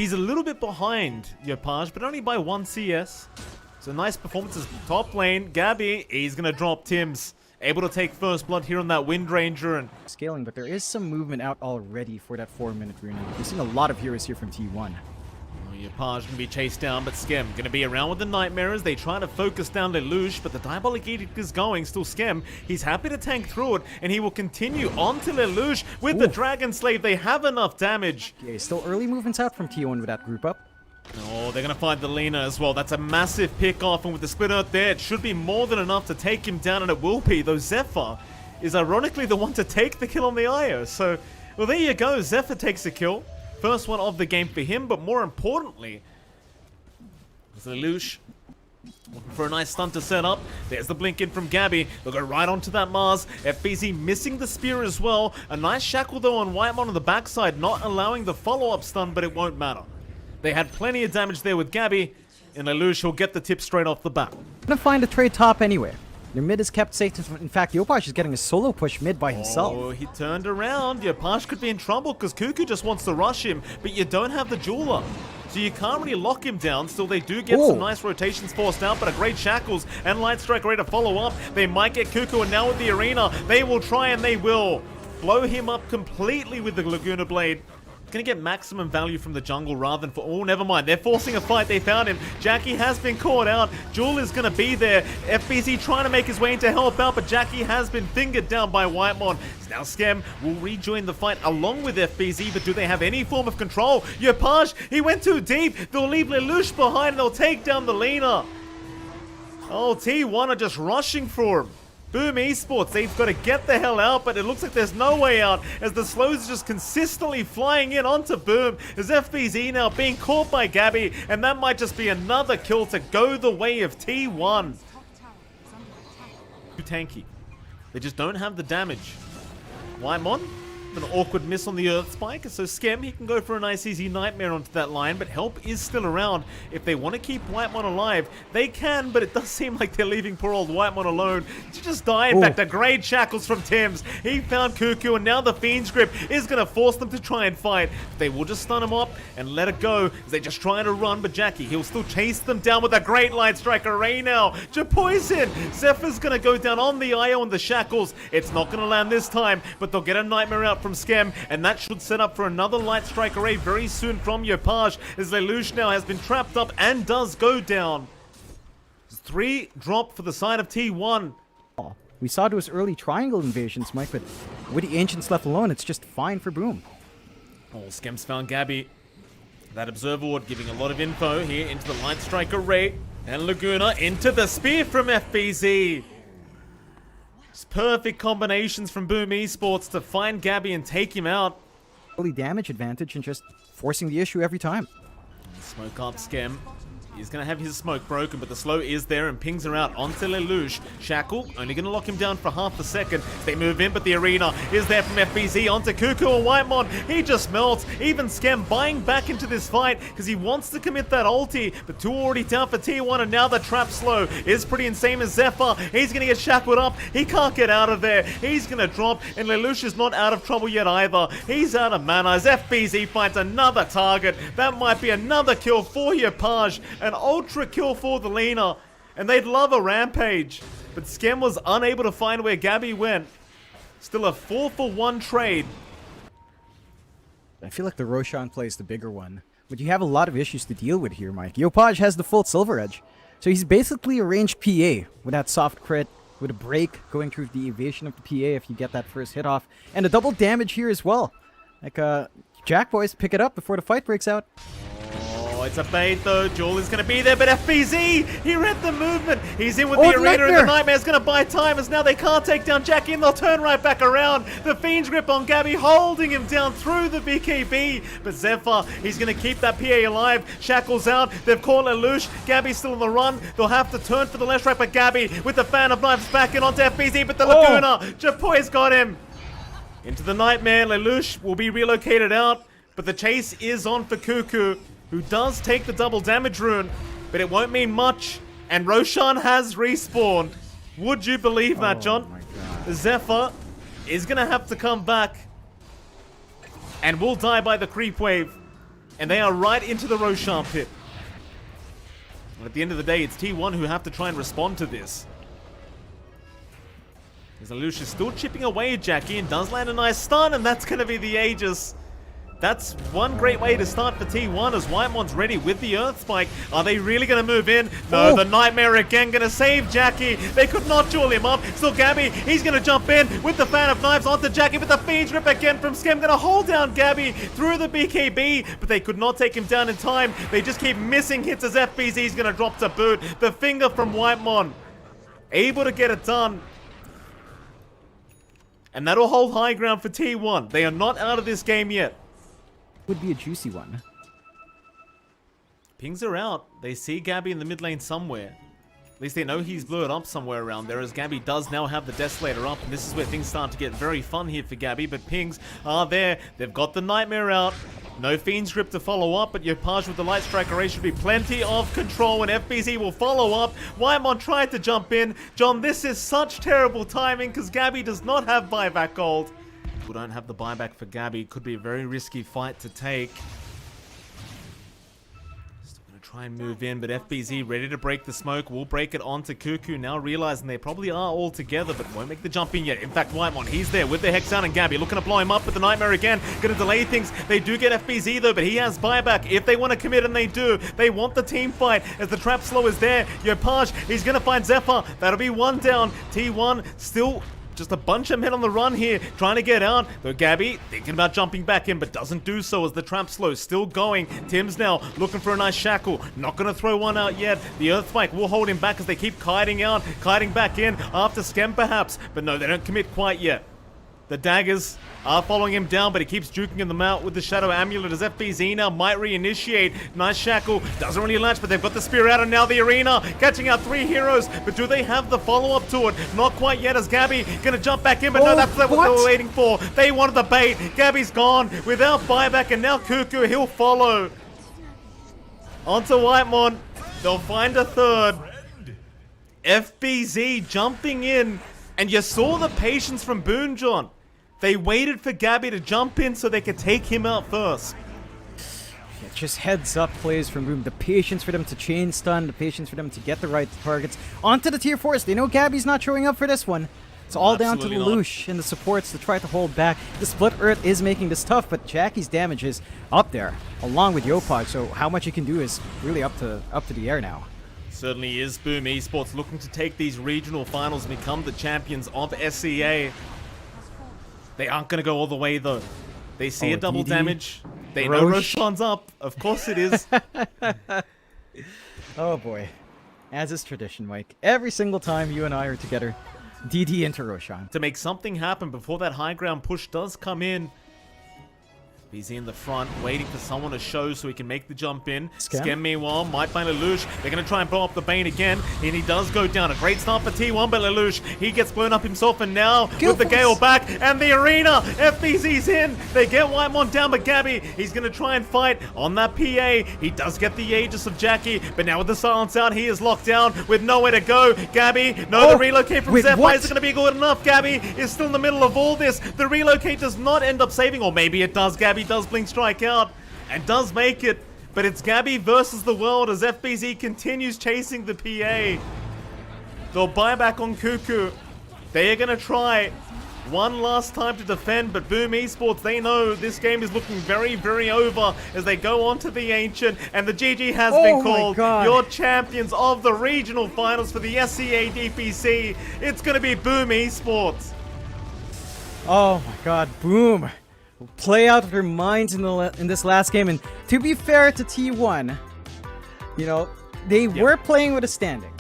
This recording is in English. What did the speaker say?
He's a little bit behind Yopaj, but only by 1 CS. So nice performances. Top lane, Gabby, he's going to drop Tims. Able to take first blood here on that Wind Ranger. And scaling, but there is some movement out already for that 4-minute rune. We've seen a lot of heroes here from T1. Yopaj can be chased down, but Skem going to be around with the Nightmare as they try to focus down Lelouch, but the Diabolic Edict is going. Still Skem, he's happy to tank through it, and he will continue on to Lelouch with the Dragon Slave. They have enough damage. Yeah, still early movements out from T1 with that group up. Oh, they're going to find the Lena as well. That's a massive pick off, and with the Split Earth there, it should be more than enough to take him down, and it will be, though Zephyr is ironically the one to take the kill on the Io. So, well, there you go. Zephyr takes a kill. First one of the game for him, but more importantly, Lelouch looking for a nice stun to set up. There's the blink in from Gabby. They'll go right onto that Mars. FBZ missing the spear as well. A nice shackle though on Whitemon on the backside, not allowing the follow-up stun, but it won't matter. They had plenty of damage there with Gabby, and Lelouch will get the tip straight off the bat. Gonna find a trade top anyway. Their mid is kept safe. In fact, Yopaj is getting a solo push mid by himself. Oh, he turned around. Yopaj could be in trouble because Cuckoo just wants to rush him, but you don't have the jeweler. So you can't really lock him down. Still, they do get some nice rotations forced out, but a great Shackles and Light Strike ready to follow up. They might get Cuckoo, and now with the Arena, they will try and they will blow him up completely with the Laguna Blade. Gonna get maximum value from the jungle rather than for... Oh, never mind. They're forcing a fight. They found him. Jackie has been caught out. Jewel is gonna be there. FBZ trying to make his way in to help out, but Jackie has been fingered down by Whitemon. So now Skem will rejoin the fight along with FBZ, but do they have any form of control? Yopaj, he went too deep. They'll leave Lelouch behind and they'll take down the Lena. Oh, T1 are just rushing for him. Boom Esports, they've got to get the hell out, but it looks like there's no way out as the slows are just consistently flying in onto Boom. As FBZ now being caught by Gabby, and that might just be another kill to go the way of T1. Too tanky. They just don't have the damage. Whitemon, an awkward miss on the Earth Spike, so Skem, he can go for a nice easy Nightmare onto that line, but help is still around. If they want to keep Whitemon alive, they can, but it does seem like they're leaving poor old Whitemon alone to just die. In fact, a great Shackles from Tims. He found Cuckoo, and now the Fiend's Grip is going to force them to try and fight. They will just stun him up and let it go as they just try to run, but Jackie, he'll still chase them down with a great Light Strike Array now. Poison. Zephyr's going to go down on the Io and the Shackles. It's not going to land this time, but they'll get a Nightmare out from Skem, and that should set up for another Light Strike Array very soon from Yopaj, as Lelouch now has been trapped up and does go down. 3 drop for the side of T1. We saw those early triangle invasions, Mike, but with the Ancients left alone, it's just fine for Boom. Oh, Skem's found Gabby. That Observer Ward giving a lot of info here into the Light Strike Array, and Laguna into the Spear from FBZ. Perfect combinations from Boom Esports to find Gabby and take him out. Early damage advantage and just forcing the issue every time. Smoke up Skem. He's going to have his smoke broken, but the slow is there and pings her out onto Lelouch. Shackle, only going to lock him down for half a second. They move in, but the Arena is there from FBZ onto Cuckoo and Whitemon. He just melts. Even Skem buying back into this fight because he wants to commit that ulti, but 2 already down for T1, and now the trap slow is pretty insane as Zephyr. He's going to get shackled up. He can't get out of there. He's going to drop, and Lelouch is not out of trouble yet either. He's out of mana as FBZ finds another target. That might be another kill for Yopaj. An ultra kill for the Lena, and they'd love a rampage, but Skem was unable to find where Gabby went. Still a 4-for-1 trade. I feel like the Roshan play is the bigger one, but you have a lot of issues to deal with here, Mike. Yopaj has the full Silver Edge, so he's basically a ranged PA with that soft crit, with a break going through the evasion of the PA if you get that first hit off, and a double damage here as well. Like, Jack boys, pick it up before the fight breaks out. Oh, it's a bait though. Jewel is going to be there, but FBZ, he read the movement. He's in with the Arena, and the Nightmare's going to buy time as now they can't take down Jackie, and they'll turn right back around. The Fiend's Grip on Gabby, holding him down through the BKB, but Zephyr, he's going to keep that PA alive. Shackles out. They've caught Lelouch. Gabby's still on the run. They'll have to turn for the left right, but Gabby with the Fan of Knives back in onto FBZ, but the Laguna, Japoy's got him. Into the Nightmare. Lelouch will be relocated out, but the chase is on for Cuckoo, who does take the double damage rune, but it won't mean much, and Roshan has respawned. Would you believe that, John? My God. Zephyr is going to have to come back, and will die by the creep wave. And they are right into the Roshan pit. And at the end of the day, it's T1 who have to try and respond to this. As Lelouch is still chipping away at Jackie and does land a nice stun, and that's going to be the Aegis. That's one great way to start for T1 as Whitemon's ready with the Earth Spike. Are they really going to move in? No, the Nightmare again going to save Jackie. They could not duel him up. Still Gabby, he's going to jump in with the Fan of Knives onto Jackie, but the Fiend's Rip again from Skem going to hold down Gabby through the BKB, but they could not take him down in time. They just keep missing hits as FBZ's going to drop to boot. The finger from Whitemon, able to get it done. And that'll hold high ground for T1. They are not out of this game yet. Would be a juicy one. Pings are out. They see Gabby in the mid lane somewhere. At least they know he's blew it up somewhere around there, as Gabby does now have the Desolator up, and this is where things start to get very fun here for Gabby, but pings are there. They've got the Nightmare out. No Fiend's Grip to follow up, but Yopaj with the Light Strike Array should be plenty of control, and FBZ will follow up. Whitemon tried to jump in. John, this is such terrible timing, because Gabby does not have buyback gold. We don't have the buyback for Gabby. Could be a very risky fight to take. Still going to try and move in, but FBZ ready to break the smoke. Will break it onto Cuckoo, now realizing they probably are all together, but won't make the jump in yet. In fact, Whitemon, he's there with the Hex down, and Gabby looking to blow him up with the Nightmare again. Going to delay things. They do get FBZ though, but he has buyback if they want to commit, and they do. They want the team fight as the trap slow is there. Yopaj, he's going to find Zephyr. That'll be one down. T1 still just a bunch of men on the run here, trying to get out. Though Gabby thinking about jumping back in, but doesn't do so as the trap slow still going. Tim's now looking for a nice shackle. Not going to throw one out yet. The Earth Spike will hold him back as they keep kiting out, kiting back in after Skem perhaps. But no, they don't commit quite yet. The daggers are following him down, but he keeps juking them out with the Shadow Amulet as FBZ now might reinitiate. Nice shackle. Doesn't really latch, but they've got the spear out, and now the arena catching out 3 heroes. But do they have the follow-up to it? Not quite yet as Gabby going to jump back in, but no, that's what they were waiting for. They wanted the bait. Gabby's gone without buyback, and now Cuckoo, he'll follow. Onto Whitemon. They'll find a third. FBZ jumping in, and you saw the patience from Boone, John. They waited for Gabby to jump in so they could take him out first. Yeah, just heads up plays from Boom. The patience for them to chain stun, the patience for them to get the right targets onto the tier 4s. They know Gabby's not showing up for this one. It's all down to Lelouch and the supports to try to hold back. The Split Earth is making this tough, but Jackie's damage is up there, along with Yopaj. So how much he can do is really up to the air now. Certainly is. Boom Esports looking to take these regional finals and become the champions of SEA. They aren't going to go all the way, though. They see a double damage. They know Roshan's up. Of course it is. Oh, boy. As is tradition, Mike. Every single time you and I are together, DD into Roshan. To make something happen before that high ground push does come in. He's in the front, waiting for someone to show so he can make the jump in. Skem, meanwhile, might find Lelouch. They're going to try and blow up the Bane again, and he does go down. A great start for T1, but Lelouch, he gets blown up himself, and now with the Gale back, and the arena, FBZ's in. They get Whitemon down, but Gabby, he's going to try and fight on that PA. He does get the Aegis of Jackie, but now with the silence out, he is locked down with nowhere to go. Gabby, the relocate from Zephyr isn't going to be good enough. Gabby is still in the middle of all this. The relocate does not end up saving, or maybe it does. Gabby does blink strike out and does make it, but it's Gabby versus the world as FBZ continues chasing the PA. They'll buy back on Cuckoo. They are going to try one last time to defend, but Boom Esports, they know this game is looking very, very over as they go on to the Ancient, and the GG has been called. Your champions of the regional finals for the SEA DPC. It's going to be Boom Esports. Oh my god, Boom. Play out of their minds in this last game, and to be fair to T1, you know, they were playing with a standing.